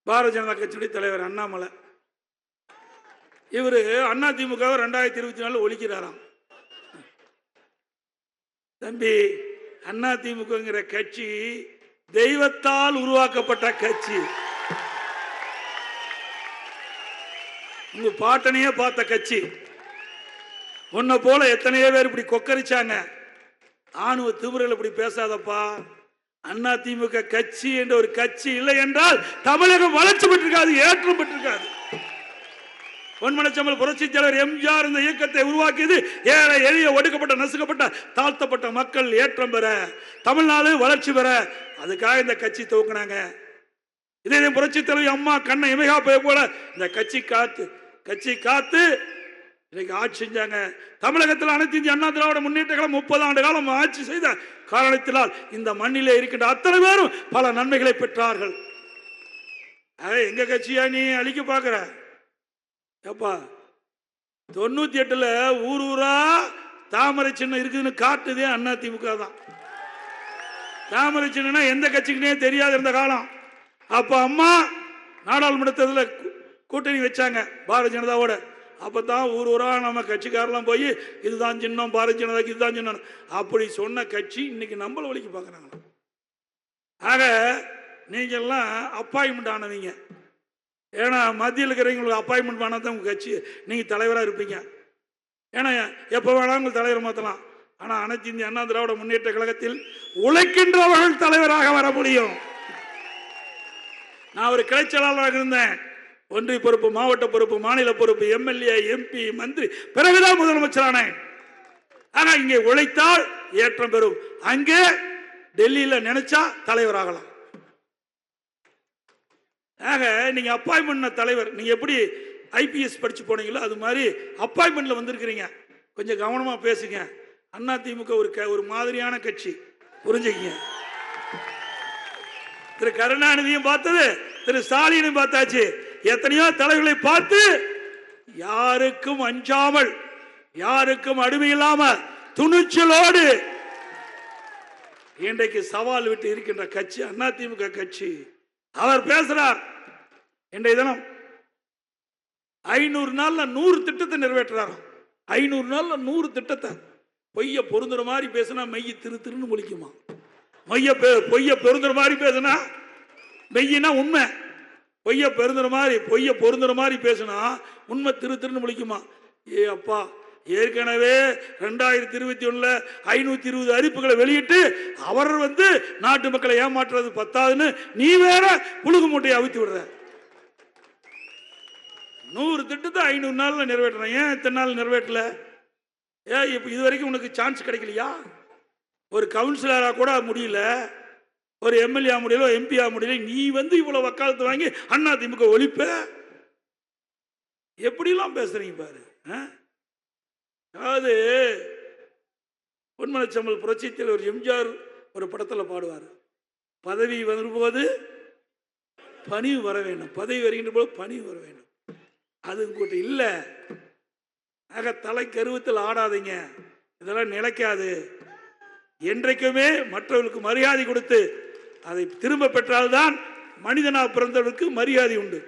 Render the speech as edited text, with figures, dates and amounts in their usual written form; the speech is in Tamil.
பாரதிய ஜனதா கட்சியுடைய தலைவர் அண்ணாமலை. இவரு அதிமுக 2024 ஒழிக்கிறாராம். தம்பி, அதிமுகங்கிற கட்சி தெய்வத்தால் உருவாக்கப்பட்ட கட்சி. உங்க பாட்டனையே பார்த்த கட்சி. உன்னை போல எத்தனையோ பேர் இப்படி கொக்கரிச்சாங்க. ஆணுவ திமிரல் இப்படி பேசாதப்பா. அதிமுக கட்சி என்ற ஒரு கட்சி இல்லை என்றால் தமிழகம் வளர்ச்சி பெற்றிருக்காது, ஏற்றம் பெற்றிருக்காது. பொன்மனச்செம்மல் புரட்சித் தலைவர் எம்ஜிஆர் இந்த இயக்கத்தை உருவாக்கியது ஏழை எளிய ஒடுக்கப்பட்ட நசுக்கப்பட்ட தாழ்த்தப்பட்ட மக்கள் ஏற்றம் பெற, தமிழ்நாடு வளர்ச்சி பெற. அதுக்காக இந்த கட்சி துவக்கினாங்க. இதே புரட்சித் தலைவர் அம்மா கண்ணை இமைகா போல இந்த கட்சி காத்து இன்னைக்கு ஆட்சி செஞ்சாங்க. தமிழகத்தில் அனைத்து இந்திய அண்ணா திராவிட முன்னேற்ற கழகம் 30 ஆண்டு காலம் ஆட்சி செய்த காரணத்தினால் இந்த மண்ணிலே இருக்கின்ற அத்தனை பேரும் பல நன்மைகளை பெற்றார்கள். எங்க கட்சியா நீ அழிக்க பாக்குற? ஏப்பா, 98ல ஊர் ஊரா தாமரை சின்னம் இருக்குதுன்னு காட்டுதே அதிமுக தான். தாமரை சின்னம் எந்த கட்சிக்குனே தெரியாது இருந்த காலம். அப்ப அம்மா நாடாளுமன்றத்தில் கூட்டணி வச்சாங்க பாரதிய ஜனதாவோட. அப்பதான் ஊர் ஊரா நம்ம கட்சிக்காரெல்லாம் போய் இதுதான் சின்னம், பாரதிய ஜனதாக்கு இதுதான் சின்னம் அப்படி சொன்ன கட்சி இன்னைக்கு நம்மள வழிக்கு பார்க்குறாங்க. ஆக நீங்க எல்லாம் அப்பாயின்மெண்ட் ஆனவங்க. ஏன்னா மத்தியில் இருக்கிறவங்களுக்கு அப்பாயின்மெண்ட் பண்ணாதான் உங்க கட்சி நீங்க தலைவராக இருப்பீங்க. ஏன்னா எப்போ வேணாலும் உங்கள் தலைவர் மாற்றலாம். ஆனால் அனைத்து இந்திய அண்ணா திராவிட முன்னேற்ற கழகத்தில் உழைக்கின்றவர்கள் தலைவராக வர முடியும். நான் ஒரு கிளை செயலாளராக இருந்தேன். ஒன்றிய பொறுப்பு, மாவட்ட பொறுப்பு, மாநில பொறுப்பு, எம்எல்ஏ, எம்பி, மந்திரி, பிறகுதான் முதலமைச்சரானேன். ஆனா இங்கே உழைத்தால் ஏற்றம் பெறும். அங்கே டெல்லியில நினைச்சா தலைவராகலாம். ஆக நீங்க அப்பாயின்மெண்ட் தலைவர், நீங்க எப்படி ஐபிஎஸ் படிச்சு போனீங்களோ அது மாதிரி அப்பாயின்மெண்ட்ல வந்திருக்கிறீங்க. கொஞ்சம் கவனமா பேசுங்க. அதிமுக ஒரு மாதிரியான கட்சி, புரிஞ்சுக்கீங்க. திரு கருணாநிதியும் பார்த்தது, திரு ஸ்டாலினும் பார்த்தாச்சு. எத்தனையோ தலைவர்களை பார்த்து யாருக்கும் அஞ்சாமல், யாருக்கும் அடிமை இல்லாமல் துணிச்சலோடு இன்றைக்கு சவால் விட்டு இருக்கின்ற கட்சி அதிமுக கட்சி. அவர் பேசுறார். இன்றைய தினம் 500 நாள்ல 100 திட்டத்தை நிறைவேற்றுறாராம். 500 நாள்ல 100 திட்டத்தை. பொய்ய பொருந்துற மாதிரி பேசினா மெய்ய திருன்னு முழிக்குமா? பொய்ய பொருந்துற மாதிரி பேசினா மெய்யினா உண்மை. பொய்ய பொருந்துற மாதிரி பேசினா உண்மை திருன்னு முழிக்குமா? ஏ அப்பா, ஏற்கனவே 2021 520 அறிவிப்புகளை வெளியிட்டு அவர் நாட்டு மக்களை ஏமாற்றுறது பத்தாதுன்னு நீ வேற புழுகு மூட்டையை அவித்து விடுற. 100 திட்டத்தை 500 நாள்ல நிறைவேற்றுறேன். ஏன் இத்தனை நாள் நிறைவேற்றல? இப்ப இது வரைக்கும் உனக்கு சான்ஸ் கிடைக்கலையா? ஒரு கவுன்சிலரா கூட முடியல, ஒரு எம்எல்ஏ முடியல, எம்பி முடியல. நீ இவ்வளவு வக்காலத்து வாங்கி அதிமுக ஒழிப்ப? எப்படிலாம் பேசுறீங்க பாரு. அதாவது பொன்மனச்செம்மல் புரட்சித்தில் ஒரு எம்ஜிஆர் ஒரு படத்தில் பாடுவார், பதவி வரும்போது பணிவு வர வேண்டும், பதவி வருகின்ற போது பணிவு வர வேண்டும். அது உங்ககிட்ட இல்லை. ஆக தலை கருவத்தில் ஆடாதீங்க. இதெல்லாம் நிலைக்காது. என்றைக்குமே மற்றவர்களுக்கு மரியாதை கொடுத்து அதை திரும்ப பெற்றால்தான் மனிதனாக பிறந்தவர்களுக்கு மரியாதை உண்டு.